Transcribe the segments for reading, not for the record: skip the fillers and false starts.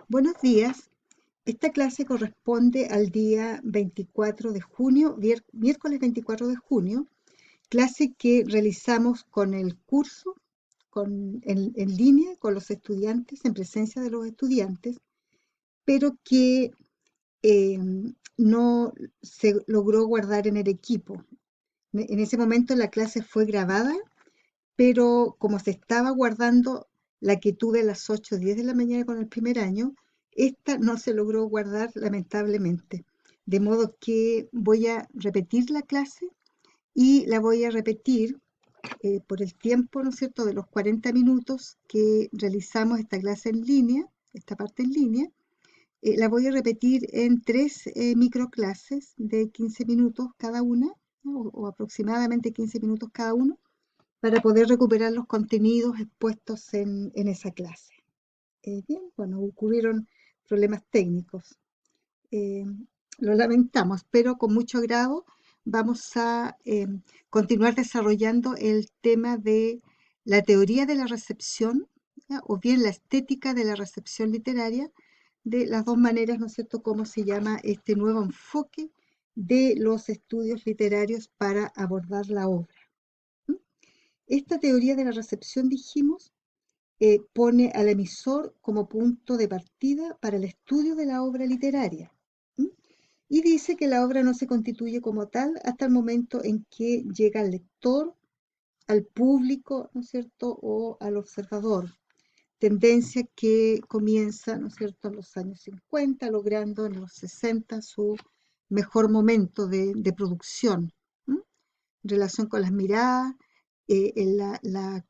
Buenos días. Esta clase corresponde al día 24 de junio, miércoles 24 de junio, clase que realizamos con el curso en línea con los estudiantes, en presencia de los estudiantes, pero que eh, no se logró guardar en el equipo. En ese momento la clase fue grabada, pero como se estaba guardando la que tuve a las 8 o 10 de la mañana con el primer año, esta no se logró guardar lamentablemente. De modo que voy a repetir la clase y la voy a repetir por el tiempo, ¿no es cierto?, de los 40 minutos que realizamos esta clase en línea, esta parte en línea. La voy a repetir en tres microclases de 15 minutos cada una, ¿no? o aproximadamente 15 minutos cada uno, para poder recuperar los contenidos expuestos en esa clase. Bien, bueno, ocurrieron problemas técnicos. Eh, lo lamentamos, pero con mucho agrado vamos a continuar desarrollando el tema de la teoría de la recepción, ¿ya? O bien la estética de la recepción literaria, de las dos maneras, ¿no es cierto?, cómo se llama este nuevo enfoque de los estudios literarios para abordar la obra. ¿Mm? Esta teoría de la recepción, dijimos, pone al emisor como punto de partida para el estudio de la obra literaria. ¿Mm? Y dice que la obra no se constituye como tal hasta el momento en que llega al lector, al público, ¿no es cierto?, o al observador. Tendencia que comienza, ¿no es cierto?, en los años 50, logrando en los 60 su mejor momento de producción. ¿Mm? En relación con las miradas, en la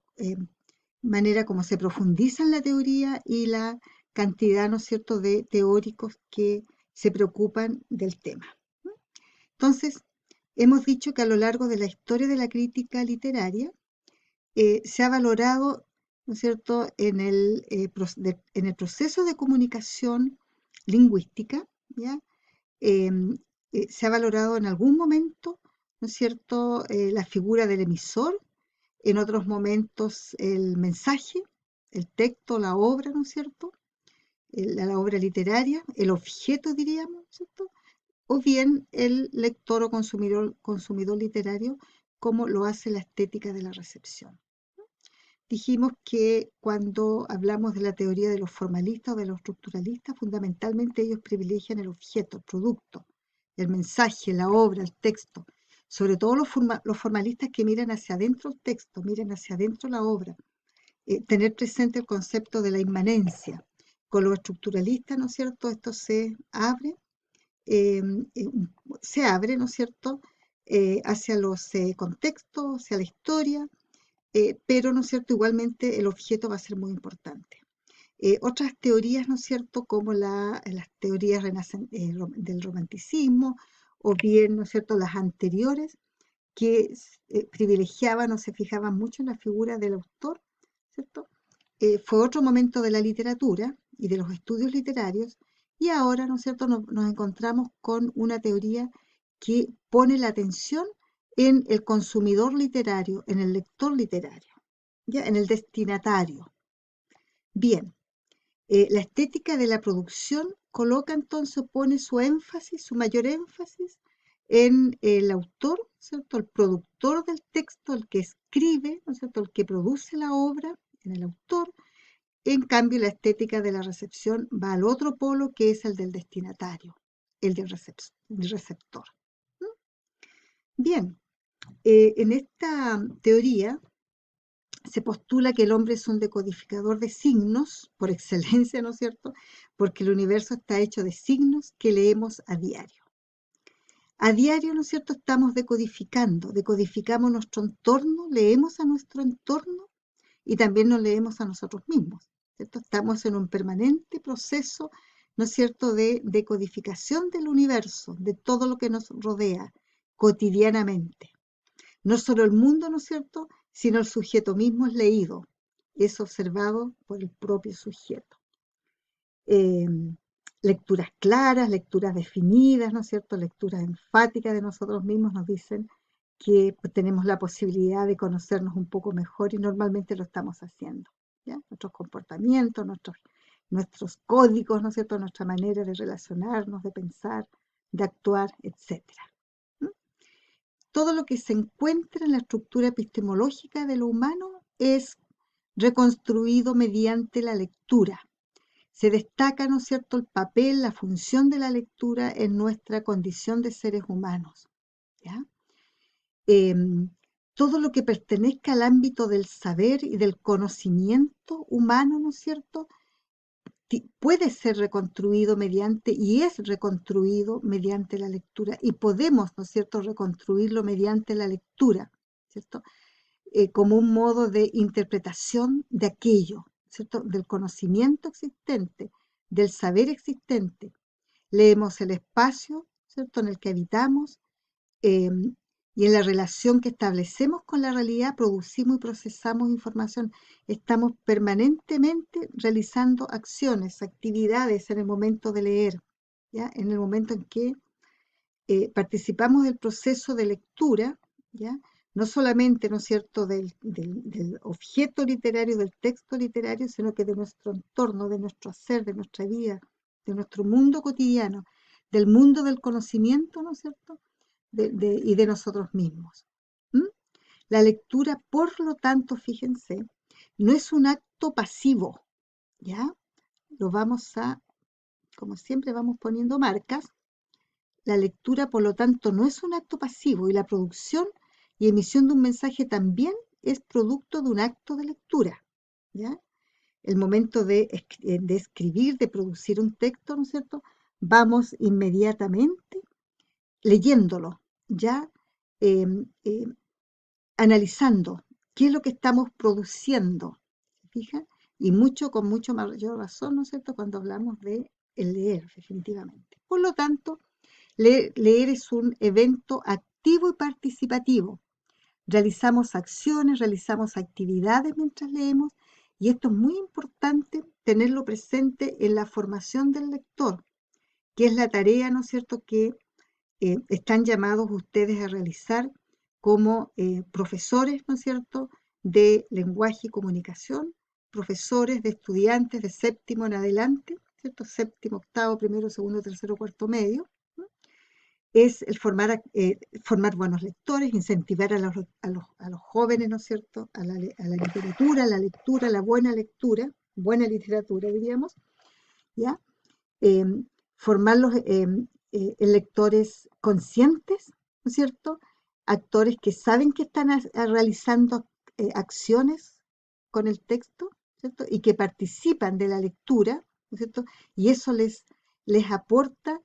manera como se profundiza en la teoría y la cantidad, ¿no es cierto?, de teóricos que se preocupan del tema. Entonces, hemos dicho que a lo largo de la historia de la crítica literaria se ha valorado, ¿no es cierto?, en el proceso de comunicación lingüística, ¿ya? Eh, se ha valorado en algún momento, ¿no es cierto?, la figura del emisor, en otros momentos el mensaje, el texto, la obra, ¿no es cierto? La obra literaria, el objeto, diríamos, ¿cierto? O bien el lector o consumidor literario, como lo hace la estética de la recepción. Dijimos que cuando hablamos de la teoría de los formalistas o de los estructuralistas, fundamentalmente ellos privilegian el objeto, el producto, el mensaje, la obra, el texto. Sobre todo los formalistas que miran hacia adentro el texto, miran hacia adentro la obra. Tener presente el concepto de la inmanencia. Con los estructuralistas, ¿no es cierto?, esto eh, eh, se abre, ¿no es cierto?, hacia los contextos, hacia la historia, pero, ¿no es cierto?, igualmente el objeto va a ser muy importante. Otras teorías, ¿no es cierto?, como las teorías del romanticismo, o bien, ¿no es cierto?, las anteriores, que privilegiaban o se fijaban mucho en la figura del autor, ¿cierto? Fue otro momento de la literatura y de los estudios literarios, y ahora, ¿no es cierto?, nos encontramos con una teoría que pone la atención en el consumidor literario, en el lector literario, ¿ya? En el destinatario. Bien, la estética de la producción coloca entonces, pone su énfasis, su mayor énfasis en el autor, ¿cierto? El productor del texto, el que escribe, ¿no es cierto?, el que produce la obra, en el autor. En cambio, la estética de la recepción va al otro polo, que es el del destinatario, el del receptor. ¿Mm? Bien, en esta teoría se postula que el hombre es un decodificador de signos, por excelencia, ¿no es cierto?, porque el universo está hecho de signos que leemos a diario. A diario, ¿no es cierto?, estamos decodificamos nuestro entorno, leemos a nuestro entorno y también nos leemos a nosotros mismos, ¿cierto? Estamos en un permanente proceso, ¿no es cierto?, de decodificación del universo, de todo lo que nos rodea cotidianamente. No solo el mundo, ¿no es cierto?, sino el sujeto mismo es leído, es observado por el propio sujeto. Eh, Lecturas claras, lecturas definidas, ¿no es cierto?, lecturas enfáticas de nosotros mismos nos dicen que tenemos la posibilidad de conocernos un poco mejor y normalmente lo estamos haciendo, ¿ya? Nuestros comportamientos, nuestras nuestros códigos, ¿no es cierto?, nuestra manera de relacionarnos, de pensar, de actuar, etcétera. ¿Mm? Todo lo que se encuentra en la estructura epistemológica de lo humano es reconstruido mediante la lectura. Se destaca, ¿no es cierto?, el papel, la función de la lectura en nuestra condición de seres humanos, ¿ya? Todo lo que pertenezca al ámbito del saber y del conocimiento humano, ¿no es cierto?, puede ser reconstruido mediante, y es reconstruido mediante la lectura, y podemos, ¿no es cierto?, reconstruirlo mediante la lectura, ¿cierto?, como un modo de interpretación de aquello, ¿cierto?, del conocimiento existente, del saber existente. Leemos el espacio, ¿cierto?, en el que habitamos, eh, y en la relación que establecemos con la realidad producimos y procesamos información. Estamos permanentemente realizando acciones, actividades en el momento de leer, ¿ya? En el momento en que participamos del proceso de lectura, ¿ya? No solamente, ¿no es cierto?, del objeto literario, del texto literario, sino que de nuestro entorno, de nuestro hacer, de nuestra vida, de nuestro mundo cotidiano, del mundo del conocimiento, ¿no es cierto?, y de nosotros mismos. ¿Mm? La lectura, por lo tanto, fíjense, no es un acto pasivo, ¿ya? Lo vamos a, como siempre, vamos poniendo marcas. La lectura, por lo tanto, no es un acto pasivo y la producción y emisión de un mensaje también es producto de un acto de lectura, ¿ya? El momento de escribir, de producir un texto, ¿no es cierto?, vamos inmediatamente leyéndolo, ya eh, eh, analizando qué es lo que estamos produciendo, ¿se fijan? Y con mucho mayor razón, ¿no es cierto?, cuando hablamos de el leer, definitivamente. Por lo tanto, leer es un evento activo y participativo. Realizamos acciones, realizamos actividades mientras leemos, y esto es muy importante tenerlo presente en la formación del lector, que es la tarea, ¿no es cierto?, que están llamados ustedes a realizar como profesores, ¿no es cierto?, de lenguaje y comunicación, profesores de estudiantes de séptimo en adelante, ¿cierto?, séptimo, octavo, primero, segundo, tercero, cuarto medio, ¿no? Es el formar buenos lectores, incentivar a los jóvenes, ¿no es cierto?, a la literatura, a la lectura, a la buena literatura, diríamos, ¿ya? eh, Formarlos en lectores conscientes, ¿no es cierto? Actores que saben que están realizando acciones con el texto, ¿cierto? Y que participan de la lectura, ¿no es cierto? Y eso les aporta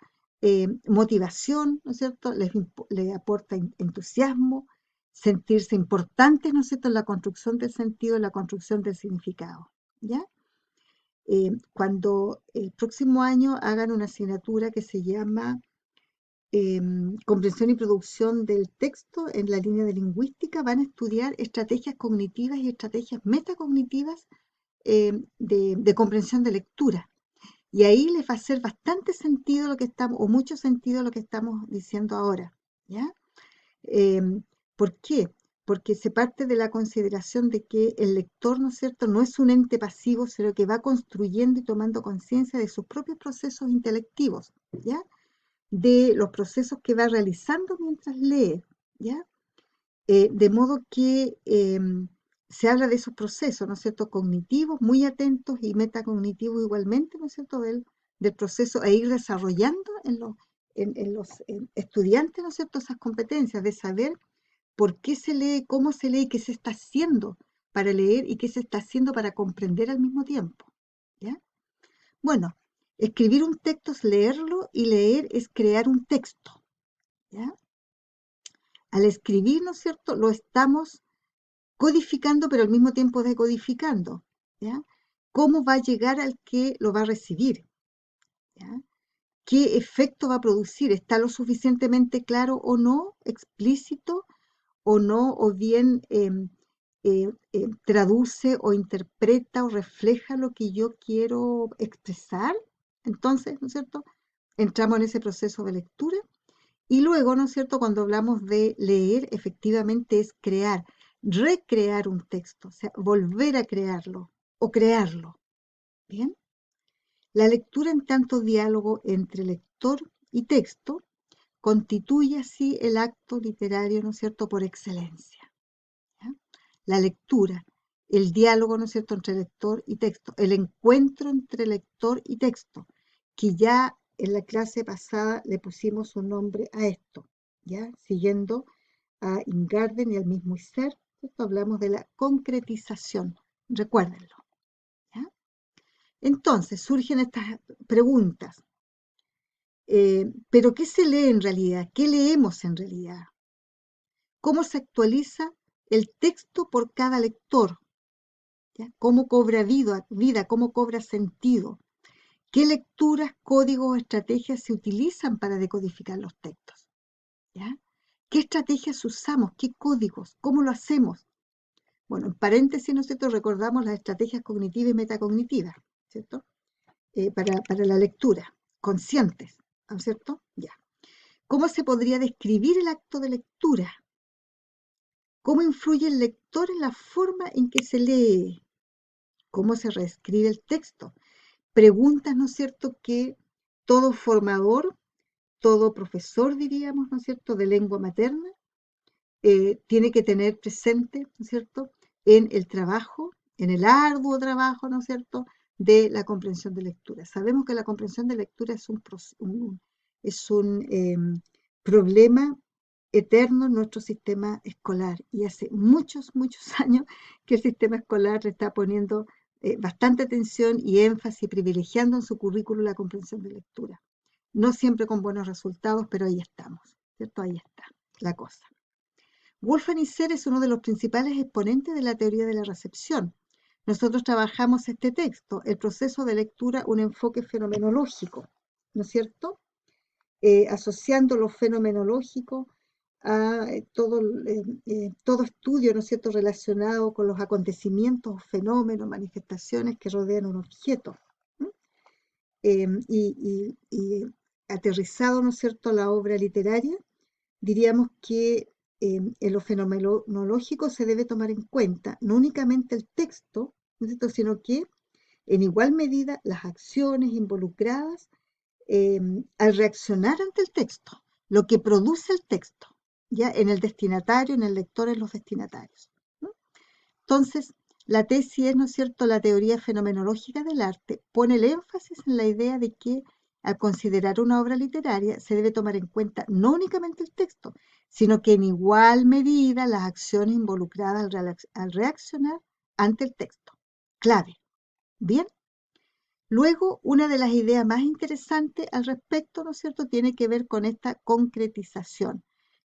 motivación, ¿no es cierto? Les aporta entusiasmo, sentirse importantes, ¿no es cierto?, en la construcción del sentido, en la construcción del significado, ¿ya? Cuando el próximo año hagan una asignatura que se llama Comprensión y Producción del Texto en la línea de lingüística, van a estudiar estrategias cognitivas y estrategias metacognitivas de comprensión de lectura. Y ahí les va a hacer bastante sentido lo que estamos, o mucho sentido lo que estamos diciendo ahora, ¿ya? ¿Por qué? Porque se parte de la consideración de que el lector, ¿no es cierto?, no es un ente pasivo, sino que va construyendo y tomando conciencia de sus propios procesos intelectivos, ¿ya? De los procesos que va realizando mientras lee, ¿ya? De modo que se habla de esos procesos, ¿no es cierto?, cognitivos, muy atentos, y metacognitivos igualmente, ¿no es cierto?, del proceso, e ir desarrollando en los estudiantes, ¿no es cierto?, esas competencias de saber por qué se lee, cómo se lee, qué se está haciendo para leer y qué se está haciendo para comprender al mismo tiempo, ¿ya? Bueno, escribir un texto es leerlo, y leer es crear un texto, ¿ya? Al escribir, ¿no es cierto?, lo estamos codificando, pero al mismo tiempo decodificando, ¿ya? ¿Cómo va a llegar al que lo va a recibir? ¿Ya? ¿Qué efecto va a producir? ¿Está lo suficientemente claro o no, explícito o no, o bien traduce o interpreta o refleja lo que yo quiero expresar? Entonces, ¿no es cierto?, entramos en ese proceso de lectura, y luego, ¿no es cierto?, cuando hablamos de leer, efectivamente es crear, recrear un texto, o sea, volver a crearlo o crearlo, ¿bien? La lectura en tanto diálogo entre lector y texto constituye así el acto literario, ¿no es cierto?, por excelencia. ¿Ya? La lectura, el diálogo, ¿no es cierto?, entre lector y texto, el encuentro entre lector y texto, que ya en la clase pasada le pusimos un nombre a esto, ¿ya? Siguiendo a Ingarden y al mismo Husserl, ¿cierto? Hablamos de la concretización, recuérdenlo, ¿ya? Entonces surgen estas preguntas. ¿Pero qué se lee en realidad? ¿Qué leemos en realidad? ¿Cómo se actualiza el texto por cada lector? ¿Ya? ¿Cómo cobra vida? ¿Cómo cobra sentido? ¿Qué lecturas, códigos o estrategias se utilizan para decodificar los textos? ¿Ya? ¿Qué estrategias usamos? ¿Qué códigos? ¿Cómo lo hacemos? Bueno, en paréntesis, ¿no es cierto?, recordamos las estrategias cognitivas y metacognitivas, ¿cierto? Para la lectura, conscientes, ¿no es cierto? Ya. ¿Cómo se podría describir el acto de lectura? ¿Cómo influye el lector en la forma en que se lee? ¿Cómo se reescribe el texto? Preguntas, ¿no es cierto?, que todo formador, todo profesor, diríamos, ¿no es cierto?, de lengua materna, tiene que tener presente, ¿no es cierto?, en el trabajo, en el arduo trabajo, ¿no es cierto?, de la comprensión de lectura. Sabemos que la comprensión de lectura es un problema eterno en nuestro sistema escolar y hace muchos, muchos años que el sistema escolar le está poniendo bastante atención y énfasis, privilegiando en su currículo la comprensión de lectura. No siempre con buenos resultados, pero ahí estamos, ¿cierto? Ahí está la cosa. Wolfgang Isser es uno de los principales exponentes de la teoría de la recepción. Nosotros trabajamos este texto, el proceso de lectura, un enfoque fenomenológico, ¿no es cierto? Asociando lo fenomenológico a todo estudio, ¿no es cierto?, relacionado con los acontecimientos, fenómenos, manifestaciones que rodean un objeto. Y aterrizado, ¿no es cierto?, a la obra literaria, diríamos que en lo fenomenológico se debe tomar en cuenta no únicamente el texto, ¿no es cierto?, sino que en igual medida las acciones involucradas al reaccionar ante el texto, lo que produce el texto, ya en el destinatario, en el lector, en los destinatarios, ¿no? Entonces, la tesis es, ¿no es cierto?, la teoría fenomenológica del arte pone el énfasis en la idea de que al considerar una obra literaria se debe tomar en cuenta no únicamente el texto, sino que en igual medida las acciones involucradas al reaccionar ante el texto. Clave. Bien. Luego, una de las ideas más interesantes al respecto, ¿no es cierto?, tiene que ver con esta concretización.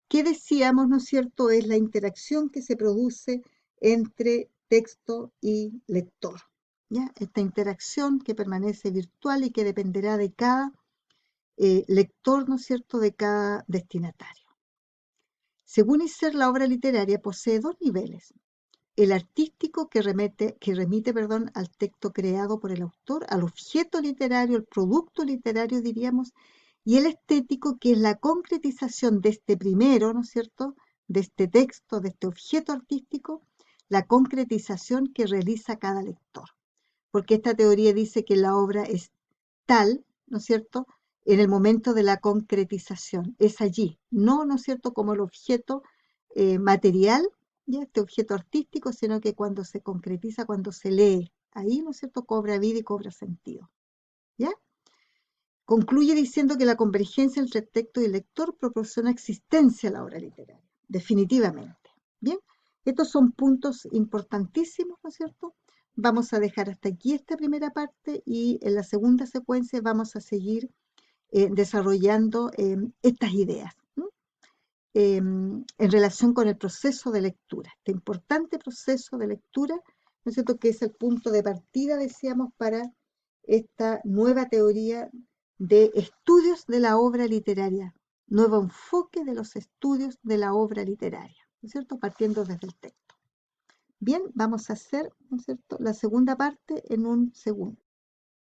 ¿Qué decíamos, no es cierto?, es la interacción que se produce entre texto y lector. ¿Ya? Esta interacción que permanece virtual y que dependerá de cada lector, ¿no es cierto?, de cada destinatario. Según Husserl, la obra literaria posee dos niveles. El artístico que remite, al texto creado por el autor, al objeto literario, el producto literario, diríamos, y el estético, que es la concretización de este primero, ¿no es cierto?, de este texto, de este objeto artístico, la concretización que realiza cada lector. Porque esta teoría dice que la obra es tal, ¿no es cierto?, en el momento de la concretización, es allí, no, ¿no es cierto?, como el objeto material, ¿ya?, este objeto artístico, sino que cuando se concretiza, cuando se lee, ahí, ¿no es cierto?, cobra vida y cobra sentido, ¿ya? Concluye diciendo que la convergencia entre el texto y el lector proporciona existencia a la obra literaria, definitivamente. Bien, estos son puntos importantísimos, ¿no es cierto? Vamos a dejar hasta aquí esta primera parte y en la segunda secuencia vamos a seguir desarrollando estas ideas, ¿no?, en relación con el proceso de lectura, este importante proceso de lectura, ¿no es cierto?, que es el punto de partida, decíamos, para esta nueva teoría de estudios de la obra literaria, nuevo enfoque de los estudios de la obra literaria, ¿no es cierto?, partiendo desde el texto. Bien, vamos a hacer, ¿no es cierto?, la segunda parte en un segundo.